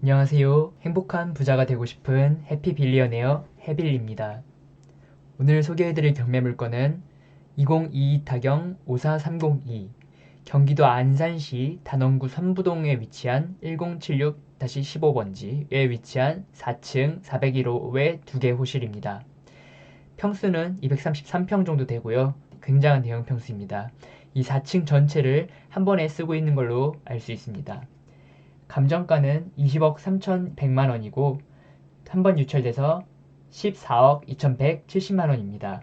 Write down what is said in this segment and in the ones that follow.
안녕하세요. 행복한 부자가 되고 싶은 해피빌리어네어 해빌입니다. 오늘 소개해드릴 경매 물건은 2022 타경 54302 경기도 안산시 단원구 선부동에 위치한 1076-15번지에 위치한 4층 401호의 2개 호실입니다. 평수는 233평 정도 되고요. 굉장한 대형 평수입니다. 이 4층 전체를 한 번에 쓰고 있는 걸로 알 수 있습니다. 감정가는 20억 3,100만원이고 한 번 유찰돼서 14억 2,170만원입니다.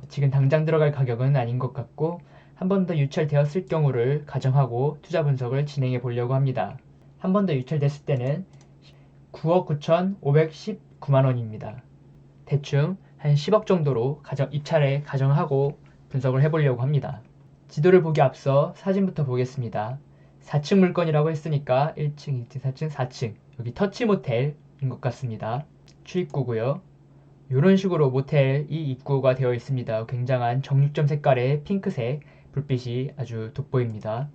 지금 당장 들어갈 가격은 아닌 것 같고 한 번 더 유찰되었을 경우를 가정하고 투자 분석을 진행해 보려고 합니다. 한 번 더 유찰됐을 때는 9억 9,519만원입니다. 대충 한 10억 정도로 입찰에 가정하고 분석을 해보려고 합니다. 지도를 보기 앞서 사진부터 보겠습니다. 4층 물건이라고 했으니까 1층, 2층, 3층, 4층 여기 터치 모텔인 것 같습니다. 출입구고요. 이런 식으로 모텔이 입구가 되어 있습니다. 굉장한 정육점 색깔의 핑크색 불빛이 아주 돋보입니다.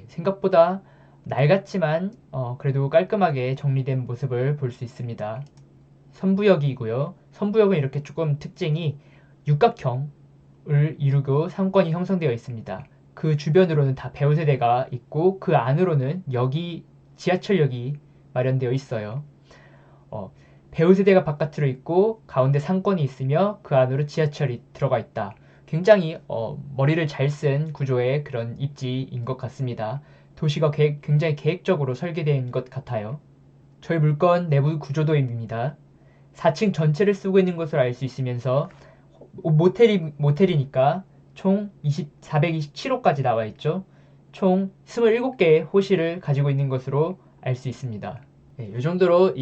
생각보다 낡았지만 그래도 깔끔하게 정리된 모습을 볼 수 있습니다. 선부역이고요. 선부역은 이렇게 조금 특징이 육각형을 이루고 상권이 형성되어 있습니다. 그 주변으로는 다 배우세대가 있고 그 안으로는 지하철역이 마련되어 있어요. 배우세대가 바깥으로 있고 가운데 상권이 있으며 그 안으로 지하철이 들어가 있다. 굉장히 머리를 잘 쓴 구조의 그런 입지인 것 같습니다. 도시가 굉장히 계획적으로 설계된 것 같아요. 저희 물건 내부 구조도입니다. 4층 전체를 쓰고 있는 것으로 알 수 있으면서 모텔이니까 총 427호까지 나와 있죠. 총 27개의 호실을 가지고 있는 것으로 알 수 있습니다. 이 정도로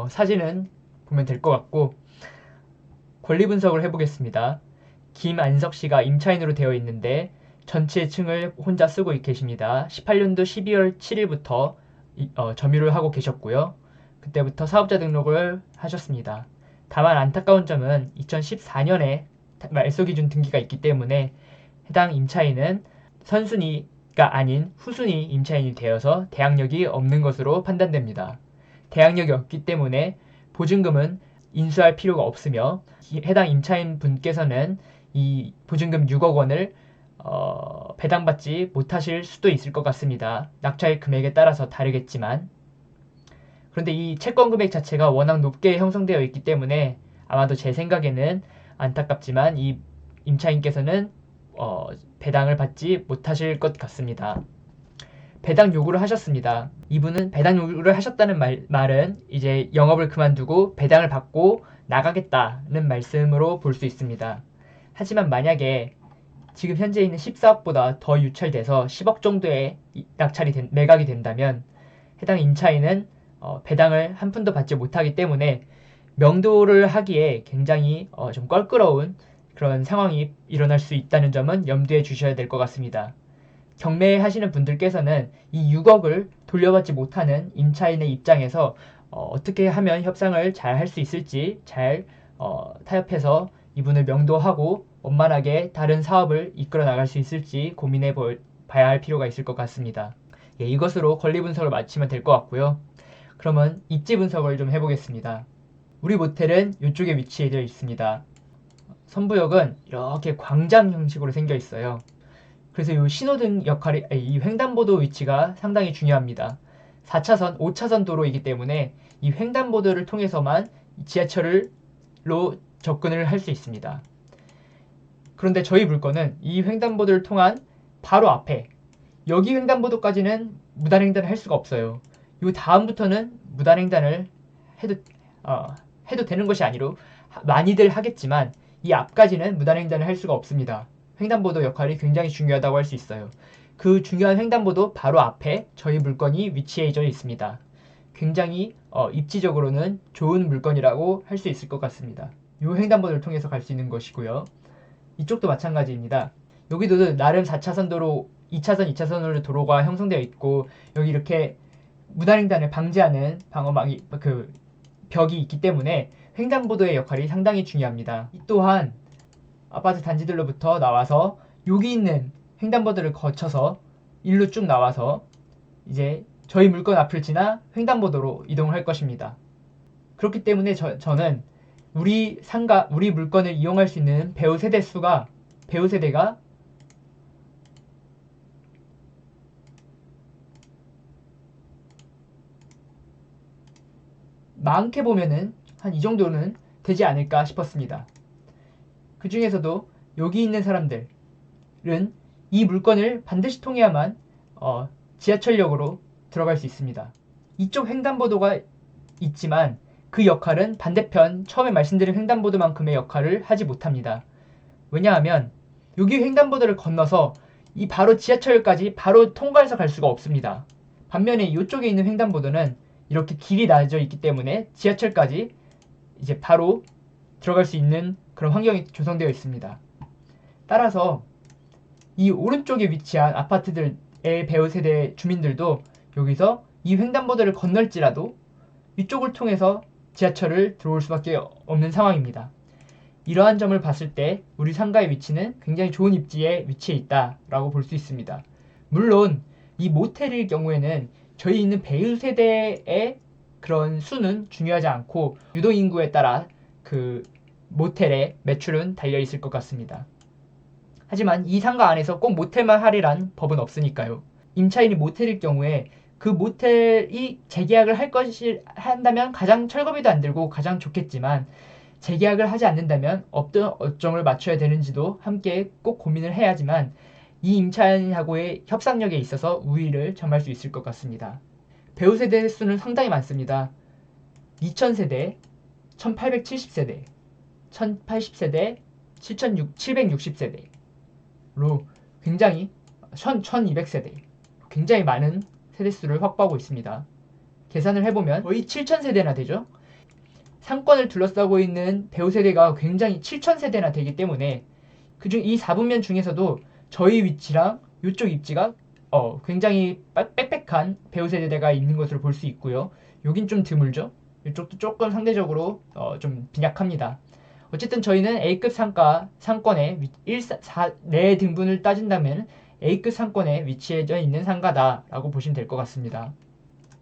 사진은 보면 될 것 같고 권리 분석을 해보겠습니다. 김안석 씨가 임차인으로 되어 있는데 전체 층을 혼자 쓰고 계십니다. 18년도 12월 7일부터 점유를 하고 계셨고요. 그때부터 사업자 등록을 하셨습니다. 다만 안타까운 점은 2014년에 말소기준 등기가 있기 때문에 해당 임차인은 선순위가 아닌 후순위 임차인이 되어서 대항력이 없는 것으로 판단됩니다. 대항력이 없기 때문에 보증금은 인수할 필요가 없으며 해당 임차인 분께서는 이 보증금 6억 원을 배당받지 못하실 수도 있을 것 같습니다. 낙찰 금액에 따라서 다르겠지만 그런데 이 채권 금액 자체가 워낙 높게 형성되어 있기 때문에 아마도 제 생각에는 안타깝지만 이 임차인께서는 배당을 받지 못하실 것 같습니다. 배당 요구를 하셨습니다. 이분은 배당 요구를 하셨다는 말은 이제 영업을 그만두고 배당을 받고 나가겠다는 말씀으로 볼 수 있습니다. 하지만 만약에 지금 현재 있는 14억보다 더 유찰돼서 10억 정도의 매각이 된다면 해당 임차인은 배당을 한 푼도 받지 못하기 때문에 명도를 하기에 굉장히 좀 껄끄러운 그런 상황이 일어날 수 있다는 점은 염두에 주셔야 될 것 같습니다. 경매하시는 분들께서는 이 6억을 돌려받지 못하는 임차인의 입장에서 어떻게 하면 협상을 잘 할 수 있을지 잘 타협해서 이분을 명도하고 원만하게 다른 사업을 이끌어 나갈 수 있을지 고민해 봐야 할 필요가 있을 것 같습니다. 이것으로 권리 분석을 마치면 될 것 같고요. 그러면 입지 분석을 좀 해보겠습니다. 우리 모텔은 이쪽에 위치되어 있습니다. 선부역은 이렇게 광장 형식으로 생겨 있어요. 그래서 이 신호등 이 횡단보도 위치가 상당히 중요합니다. 4차선, 5차선 도로이기 때문에 이 횡단보도를 통해서만 지하철로 접근을 할 수 있습니다. 그런데 저희 물건은 이 횡단보도를 통한 바로 앞에 여기 횡단보도까지는 무단횡단을 할 수가 없어요. 이 다음부터는 무단횡단을 해도 되는 것이 아니로 많이들 하겠지만 이 앞까지는 무단횡단을 할 수가 없습니다. 횡단보도 역할이 굉장히 중요하다고 할 수 있어요. 그 중요한 횡단보도 바로 앞에 저희 물건이 위치해져 있습니다. 굉장히 입지적으로는 좋은 물건이라고 할 수 있을 것 같습니다. 이 횡단보도를 통해서 갈 수 있는 것이고요. 이쪽도 마찬가지입니다. 여기도 나름 4차선 도로, 2차선, 2차선으로 도로가 형성되어 있고 여기 이렇게 무단횡단을 방지하는 방어막이 벽이 있기 때문에 횡단보도의 역할이 상당히 중요합니다. 또한 아파트 단지들로부터 나와서 여기 있는 횡단보도를 거쳐서 일로 쭉 나와서 이제 저희 물건 앞을 지나 횡단보도로 이동할 것입니다. 그렇기 때문에 저는 우리 상가, 우리 물건을 이용할 수 있는 배우 세대가 많게 보면은 한 이 정도는 되지 않을까 싶었습니다. 그 중에서도 여기 있는 사람들은 이 물건을 반드시 통해야만 지하철역으로 들어갈 수 있습니다. 이쪽 횡단보도가 있지만 그 역할은 반대편 처음에 말씀드린 횡단보도만큼의 역할을 하지 못합니다. 왜냐하면 여기 횡단보도를 건너서 이 바로 지하철까지 바로 통과해서 갈 수가 없습니다. 반면에 이쪽에 있는 횡단보도는 이렇게 길이 나눠져 있기 때문에 지하철까지 이제 바로 들어갈 수 있는 그런 환경이 조성되어 있습니다. 따라서 이 오른쪽에 위치한 아파트들의 배우 세대 주민들도 여기서 이 횡단보도를 건널지라도 이쪽을 통해서 지하철을 들어올 수밖에 없는 상황입니다. 이러한 점을 봤을 때 우리 상가의 위치는 굉장히 좋은 입지에 위치해 있다라고 볼 수 있습니다. 물론 이 모텔일 경우에는 저희 있는 배우 세대의 그런 수는 중요하지 않고 유동인구에 따라 그 모텔의 매출은 달려 있을 것 같습니다. 하지만 이 상가 안에서 꼭 모텔만 하리란 법은 없으니까요. 임차인이 모텔일 경우에 그 모텔이 재계약을 한다면 가장 철거비도 안 들고 가장 좋겠지만 재계약을 하지 않는다면 어떤 어점을 맞춰야 되는지도 함께 꼭 고민을 해야지만 이 임차인하고의 협상력에 있어서 우위를 점할 수 있을 것 같습니다. 배우 세대 수는 상당히 많습니다. 2000세대, 1870세대, 1080세대, 760세대로 굉장히 1200세대 굉장히 많은 세대수를 확보하고 있습니다. 계산을 해보면 거의 7000세대나 되죠. 상권을 둘러싸고 있는 배우 세대가 굉장히 7000세대나 되기 때문에 그중 이 4분면 중에서도 저희 위치랑 이쪽 입지가 굉장히 빽빽한 배우 세대가 있는 것으로 볼 수 있고요. 여긴 좀 드물죠. 이쪽도 조금 상대적으로 좀 빈약합니다. 어쨌든 저희는 A급 상권의 4등분을 따진다면 A급 상권에 위치해져 있는 상가다라고 보시면 될 것 같습니다.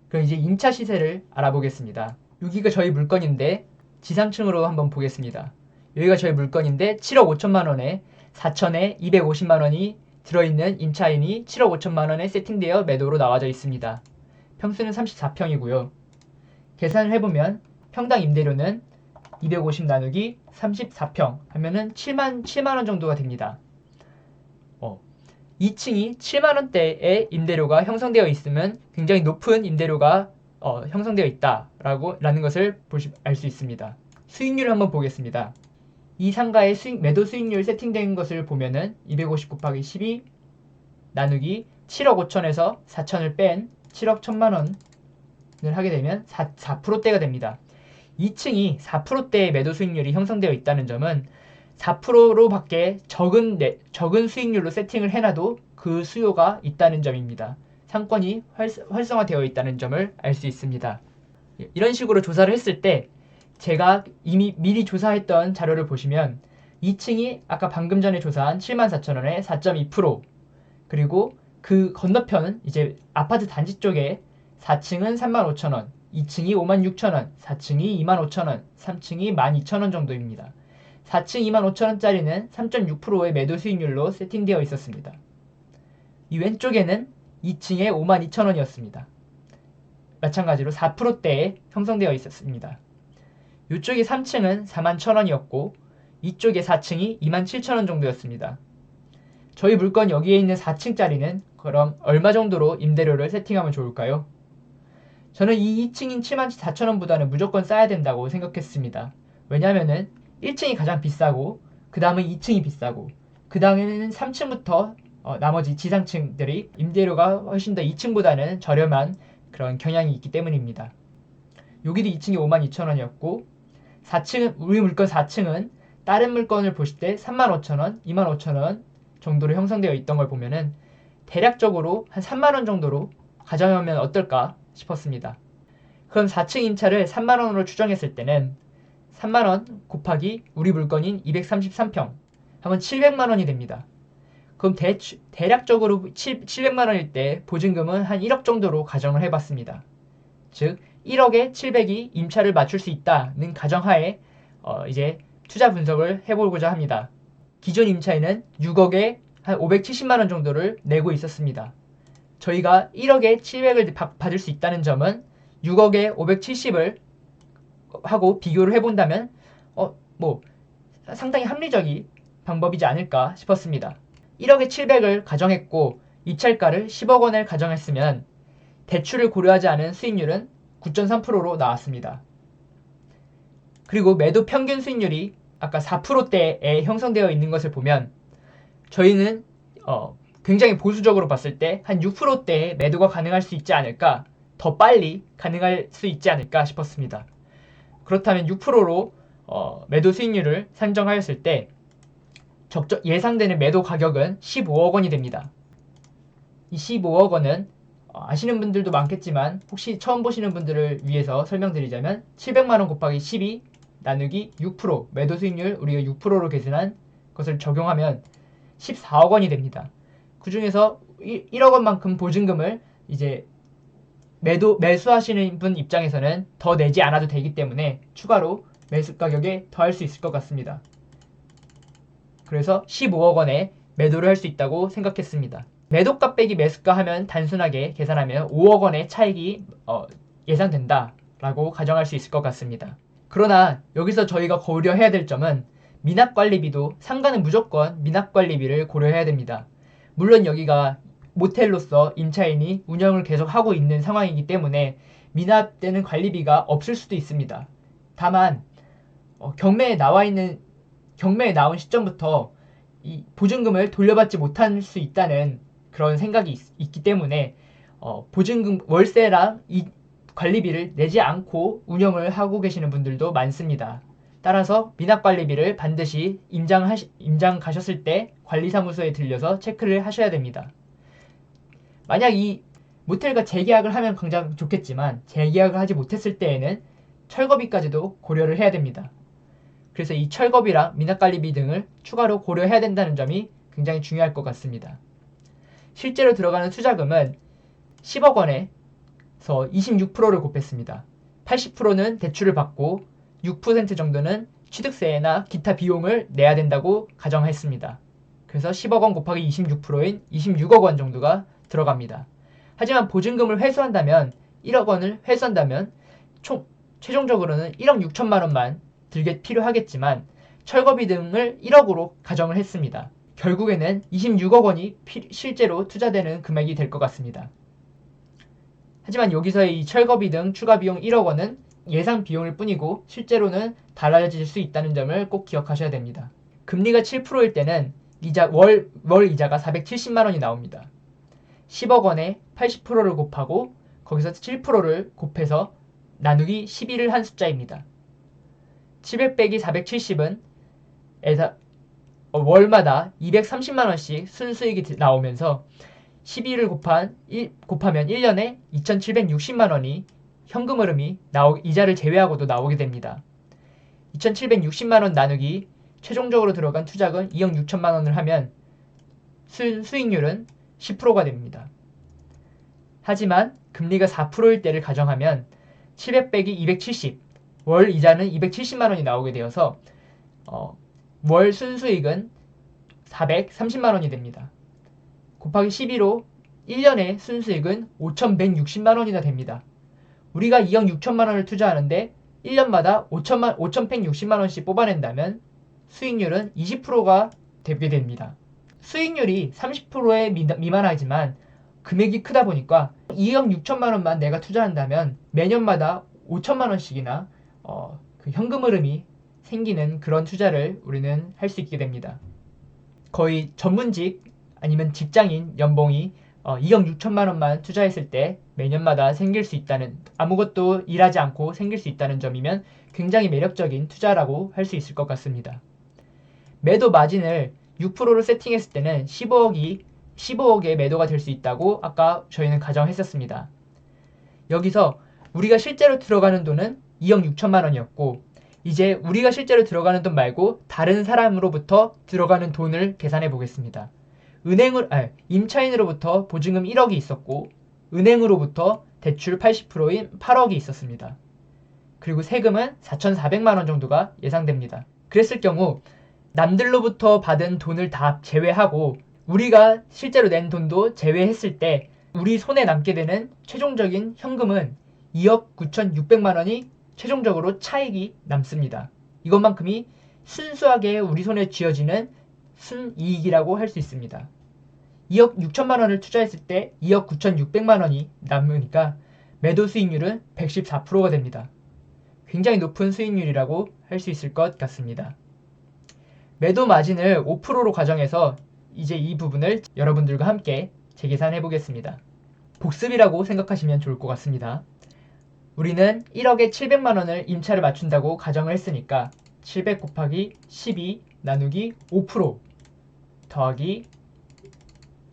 그럼 이제 임차 시세를 알아보겠습니다. 여기가 저희 물건인데 지상층으로 한번 보겠습니다. 여기가 저희 물건인데 7억 5천만 원에 4천에 250만 원이 들어있는 임차인이 7억 5천만 원에 세팅되어 매도로 나와져 있습니다. 평수는 34평이고요. 계산을 해보면 평당 임대료는 250 나누기 34평 하면은 7만 원 정도가 됩니다. 2층이 7만 원대의 임대료가 형성되어 있으면 굉장히 높은 임대료가 형성되어 있다라는 것을 알 수 있습니다. 수익률을 한번 보겠습니다. 이 상가의 매도 수익률 세팅된 것을 보면은 250 곱하기 12 나누기 7억 5천에서 4천을 뺀 7억 1천만 원을 하게 되면 4%대가 됩니다. 2층이 4%대의 매도 수익률이 형성되어 있다는 점은 4%로밖에 적은 수익률로 세팅을 해놔도 그 수요가 있다는 점입니다. 상권이 활성화되어 있다는 점을 알 수 있습니다. 이런 식으로 조사를 했을 때 제가 이미 미리 조사했던 자료를 보시면 2층이 아까 방금 전에 조사한 74,000원에 4.2% 그리고 그 건너편 이제 아파트 단지 쪽에 4층은 35,000원 2층이 56,000원 4층이 25,000원 3층이 12,000원 정도입니다. 4층 25,000원짜리는 3.6%의 매도 수익률로 세팅되어 있었습니다. 이 왼쪽에는 2층에 52,000원이었습니다. 마찬가지로 4%대에 형성되어 있었습니다. 이쪽에 3층은 41,000원이었고 이쪽에 4층이 27,000원 정도였습니다. 저희 물건 여기에 있는 4층짜리는 그럼 얼마 정도로 임대료를 세팅하면 좋을까요? 저는 이 2층인 74,000원보다는 무조건 싸야 된다고 생각했습니다. 왜냐하면은 1층이 가장 비싸고 그 다음은 2층이 비싸고 그 다음에는 3층부터 나머지 지상층들이 임대료가 훨씬 더 2층보다는 저렴한 그런 경향이 있기 때문입니다. 여기도 2층이 52,000원이었고 4층은 우리 물건 4층은 다른 물건을 보실 때 35,000원, 25,000원 정도로 형성되어 있던 걸 보면은 대략적으로 한 3만원 정도로 가정하면 어떨까 싶었습니다. 그럼 4층 임차를 3만원으로 추정했을 때는 3만원 곱하기 우리 물건인 233평 하면 700만원이 됩니다. 그럼 대략적으로 700만 원일 때 보증금은 한 1억 정도로 가정을 해봤습니다. 즉 1억에 700이 임차를 맞출 수 있다는 가정하에 이제 투자 분석을 해보고자 합니다. 기존 임차인은 6억에 한 570만 원 정도를 내고 있었습니다. 저희가 1억에 700을 받을 수 있다는 점은 6억에 570을 하고 비교를 해본다면 상당히 합리적인 방법이지 않을까 싶었습니다. 1억에 700을 가정했고 입찰가를 10억 원을 가정했으면 대출을 고려하지 않은 수익률은 9.3%로 나왔습니다. 그리고 매도 평균 수익률이 아까 4%대에 형성되어 있는 것을 보면 저희는 굉장히 보수적으로 봤을 때 한 6%대의 매도가 가능할 수 있지 않을까, 더 빨리 가능할 수 있지 않을까 싶었습니다. 그렇다면 6%로 매도 수익률을 산정하였을 때 예상되는 매도 가격은 15억 원이 됩니다. 이 15억 원은 아시는 분들도 많겠지만 혹시 처음 보시는 분들을 위해서 설명드리자면 700만 원 곱하기 12 나누기 6% 매도 수익률 우리가 6%로 계산한 것을 적용하면 14억 원이 됩니다. 그 중에서 1억 원만큼 보증금을 이제 매수하시는 분 입장에서는 더 내지 않아도 되기 때문에 추가로 매수 가격에 더할 수 있을 것 같습니다. 그래서 15억 원에 매도를 할 수 있다고 생각했습니다. 매도가 빼기 매수가 하면 단순하게 계산하면 5억 원의 차익이 예상된다 라고 가정할 수 있을 것 같습니다. 그러나 여기서 저희가 고려해야 될 점은 미납관리비도 상가는 무조건 미납관리비를 고려해야 됩니다. 물론 여기가 모텔로서 임차인이 운영을 계속하고 있는 상황이기 때문에 미납되는 관리비가 없을 수도 있습니다. 다만 경매에 나온 시점부터 이 보증금을 돌려받지 못할 수 있다는 그런 생각이 있기 때문에 보증금 월세랑 이 관리비를 내지 않고 운영을 하고 계시는 분들도 많습니다. 따라서 미납관리비를 반드시 임장 가셨을 때 관리사무소에 들려서 체크를 하셔야 됩니다. 만약 이 모텔과 재계약을 하면 당장 좋겠지만 재계약을 하지 못했을 때에는 철거비까지도 고려를 해야 됩니다. 그래서 이 철거비랑 미납관리비 등을 추가로 고려해야 된다는 점이 굉장히 중요할 것 같습니다. 실제로 들어가는 투자금은 10억 원에서 26%를 곱했습니다. 80%는 대출을 받고 6% 정도는 취득세나 기타 비용을 내야 된다고 가정했습니다. 그래서 10억 원 곱하기 26%인 26억 원 정도가 들어갑니다. 하지만 보증금을 회수한다면 1억 원을 회수한다면 최종적으로는 1억 6천만 원만 들게 필요하겠지만 철거비 등을 1억으로 가정을 했습니다. 결국에는 26억 원이 실제로 투자되는 금액이 될 것 같습니다. 하지만 여기서의 이 철거비 등 추가 비용 1억 원은 예상 비용일 뿐이고 실제로는 달라질 수 있다는 점을 꼭 기억하셔야 됩니다. 금리가 7%일 때는 월 이자가 470만 원이 나옵니다. 10억 원에 80%를 곱하고 거기서 7%를 곱해서 나누기 12를 한 숫자입니다. 700 빼기 470은 월마다 230만 원씩 순수익이 나오면서 12를 곱하면 1년에 2,760만 원이 현금 흐름이 이자를 제외하고도 나오게 됩니다. 2,760만 원 나누기 최종적으로 들어간 투자금 2억 6천만 원을 하면 수익률은 10%가 됩니다. 하지만 금리가 4%일 때를 가정하면 700 빼기 270, 월 이자는 270만 원이 나오게 되어서 월 순수익은 430만 원이 됩니다. 곱하기 12로 1년의 순수익은 5,160만 원이나 됩니다. 우리가 2억 6천만 원을 투자하는데 1년마다 5,160만 원씩 뽑아낸다면 수익률은 20%가 되게 됩니다. 수익률이 30%에 미만하지만 금액이 크다 보니까 2억 6천만 원만 내가 투자한다면 매년마다 5천만 원씩이나 그 현금 흐름이 생기는 그런 투자를 우리는 할 수 있게 됩니다. 거의 전문직 아니면 직장인 연봉이 2억 6천만 원만 투자했을 때 매년마다 생길 수 있다는, 아무것도 일하지 않고 생길 수 있다는 점이면 굉장히 매력적인 투자라고 할 수 있을 것 같습니다. 매도 마진을 6%로 세팅했을 때는 15억의 매도가 될 수 있다고 아까 저희는 가정했었습니다. 여기서 우리가 실제로 들어가는 돈은 2억 6천만 원이었고 이제 우리가 실제로 들어가는 돈 말고 다른 사람으로부터 들어가는 돈을 계산해 보겠습니다. 임차인으로부터 보증금 1억이 있었고 은행으로부터 대출 80%인 8억이 있었습니다. 그리고 세금은 4,400만 원 정도가 예상됩니다. 그랬을 경우 남들로부터 받은 돈을 다 제외하고 우리가 실제로 낸 돈도 제외했을 때 우리 손에 남게 되는 최종적인 현금은 2억 9,600만 원이 최종적으로 차익이 남습니다. 이것만큼이 순수하게 우리 손에 쥐어지는 순이익이라고 할 수 있습니다. 2억 6천만 원을 투자했을 때 2억 9,600만 원이 남으니까 매도 수익률은 114%가 됩니다. 굉장히 높은 수익률이라고 할 수 있을 것 같습니다. 매도 마진을 5%로 가정해서 이제 이 부분을 여러분들과 함께 재계산해 보겠습니다. 복습이라고 생각하시면 좋을 것 같습니다. 우리는 1억에 700만 원을 임차를 맞춘다고 가정을 했으니까 700 곱하기 12 나누기 5% 더하기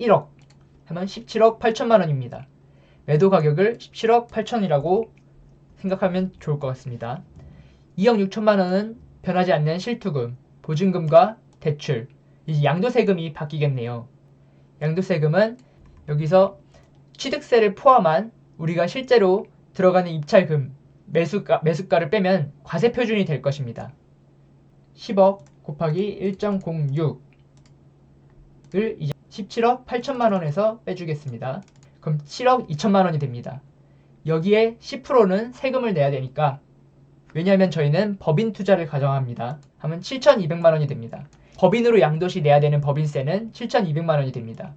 1억 하면 17억 8천만 원입니다. 매도 가격을 17억 8천이라고 생각하면 좋을 것 같습니다. 2억 6천만 원은 변하지 않는 실투금, 보증금과 대출, 이제 양도세금이 바뀌겠네요. 양도세금은 여기서 취득세를 포함한 우리가 실제로 들어가는 입찰금, 매수가를 빼면 과세표준이 될 것입니다. 10억 곱하기 1.06을 이제 17억 8천만 원에서 빼주겠습니다. 그럼 7억 2천만 원이 됩니다. 여기에 10%는 세금을 내야 되니까 왜냐하면 저희는 법인 투자를 가정합니다. 하면 7,200만 원이 됩니다. 법인으로 양도시 내야 되는 법인세는 7,200만 원이 됩니다.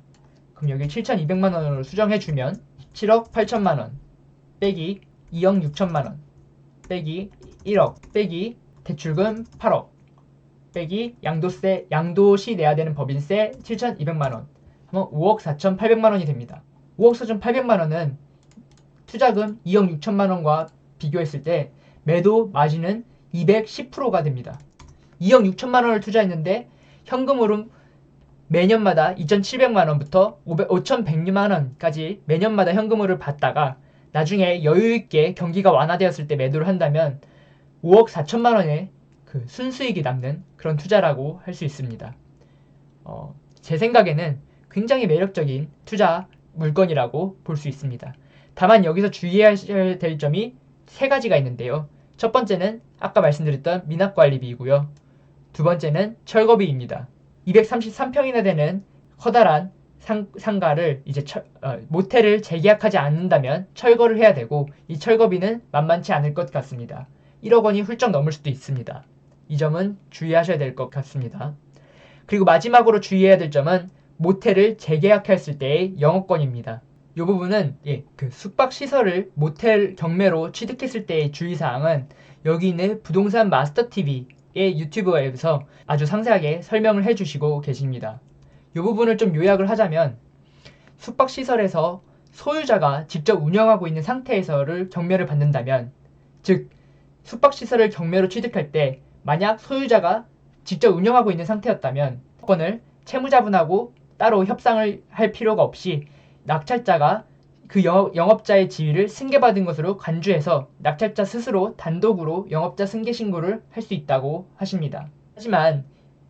그럼 여기 7,200만 원으로 수정해주면 7억 8천만 원 빼기 2억 6천만 원 빼기 1억 빼기 대출금 8억 빼기 양도시 내야 되는 법인세 7,200만 원 하면 5억 4,800만 원이 됩니다. 5억 4,800만 원은 투자금 2억 6천만 원과 비교했을 때 매도 마진은 210%가 됩니다. 2억 6천만 원을 투자했는데 현금으로 매년마다 2,700만 원부터 5,100만 원까지 매년마다 현금으로 받다가 나중에 여유있게 경기가 완화되었을 때 매도를 한다면 5억 4천만 원의 그 순수익이 남는 그런 투자라고 할 수 있습니다. 제 생각에는 굉장히 매력적인 투자 물건이라고 볼 수 있습니다. 다만 여기서 주의해야 될 점이 세 가지가 있는데요. 첫 번째는 아까 말씀드렸던 미납관리비이고요. 두 번째는 철거비입니다. 233평이나 되는 커다란 상가를 이제 모텔을 재계약하지 않는다면 철거를 해야 되고 이 철거비는 만만치 않을 것 같습니다. 1억 원이 훌쩍 넘을 수도 있습니다. 이 점은 주의하셔야 될 것 같습니다. 그리고 마지막으로 주의해야 될 점은 모텔을 재계약했을 때의 영업권입니다. 이 부분은 그 숙박시설을 모텔 경매로 취득했을 때의 주의사항은 여기 있는 부동산 마스터TV의 유튜브에서 아주 상세하게 설명을 해주시고 계십니다. 이 부분을 좀 요약을 하자면 숙박시설에서 소유자가 직접 운영하고 있는 상태에서를 경매를 받는다면 즉 숙박시설을 경매로 취득할 때 만약 소유자가 직접 운영하고 있는 상태였다면 건을 채무자분하고 따로 협상을 할 필요가 없이 낙찰자가 그 영업자의 지위를 승계받은 것으로 간주해서 낙찰자 스스로 단독으로 영업자 승계 신고를 할 수 있다고 하십니다. 하지만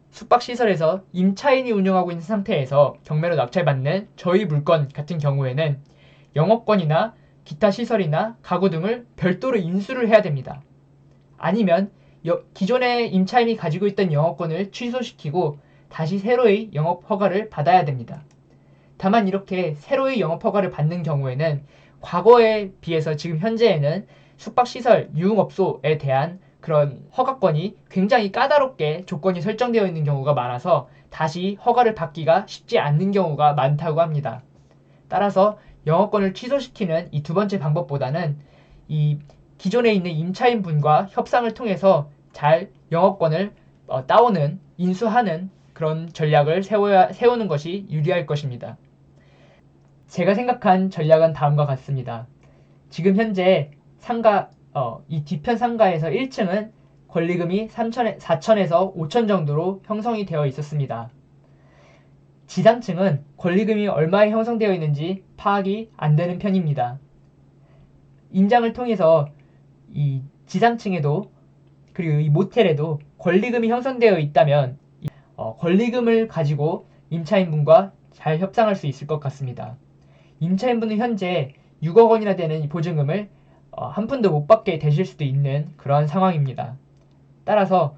숙박시설에서 임차인이 운영하고 있는 상태에서 경매로 낙찰받는 저희 물건 같은 경우에는 영업권이나 기타 시설이나 가구 등을 별도로 인수를 해야 됩니다. 아니면 기존에 임차인이 가지고 있던 영업권을 취소시키고 다시 새로의 영업 허가를 받아야 됩니다. 다만 이렇게 새로의 영업 허가를 받는 경우에는 과거에 비해서 지금 현재에는 숙박시설 유흥업소에 대한 그런 허가권이 굉장히 까다롭게 조건이 설정되어 있는 경우가 많아서 다시 허가를 받기가 쉽지 않는 경우가 많다고 합니다. 따라서 영업권을 취소시키는 이 두 번째 방법보다는 이 기존에 있는 임차인분과 협상을 통해서 잘 영업권을 따오는, 인수하는 그런 전략을 세우는 것이 유리할 것입니다. 제가 생각한 전략은 다음과 같습니다. 지금 현재 이 뒤편 상가에서 1층은 권리금이 4천에서 5천 정도로 형성이 되어 있었습니다. 지상층은 권리금이 얼마에 형성되어 있는지 파악이 안 되는 편입니다. 임장을 통해서 이 지상층에도 그리고 이 모텔에도 권리금이 형성되어 있다면 권리금을 가지고 임차인분과 잘 협상할 수 있을 것 같습니다. 임차인분은 현재 6억 원이나 되는 이 보증금을 한 푼도 못 받게 되실 수도 있는 그러한 상황입니다. 따라서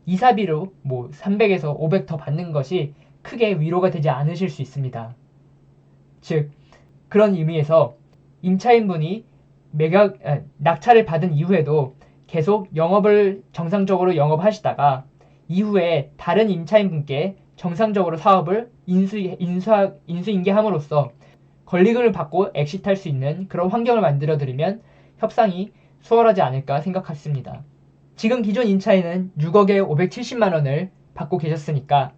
이사비로 300에서 500 더 받는 것이 크게 위로가 되지 않으실 수 있습니다. 즉, 그런 의미에서 임차인분이 낙찰을 받은 이후에도 계속 영업을 정상적으로 영업하시다가 이후에 다른 임차인분께 정상적으로 사업을 인수인계함으로써 권리금을 받고 엑시트할 수 있는 그런 환경을 만들어드리면 협상이 수월하지 않을까 생각했습니다. 지금 기존 임차인은 6억에 570만 원을 받고 계셨으니까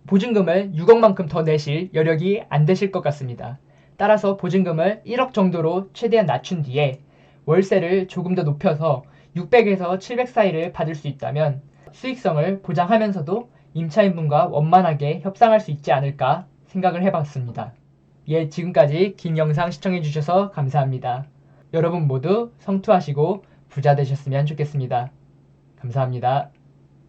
보증금을 6억만큼 더 내실 여력이 안 되실 것 같습니다. 따라서 보증금을 1억 정도로 최대한 낮춘 뒤에 월세를 조금 더 높여서 600에서 700 사이를 받을 수 있다면 수익성을 보장하면서도 임차인분과 원만하게 협상할 수 있지 않을까 생각을 해봤습니다. 예, 지금까지 긴 영상 시청해주셔서 감사합니다. 여러분 모두 성투하시고 부자 되셨으면 좋겠습니다. 감사합니다.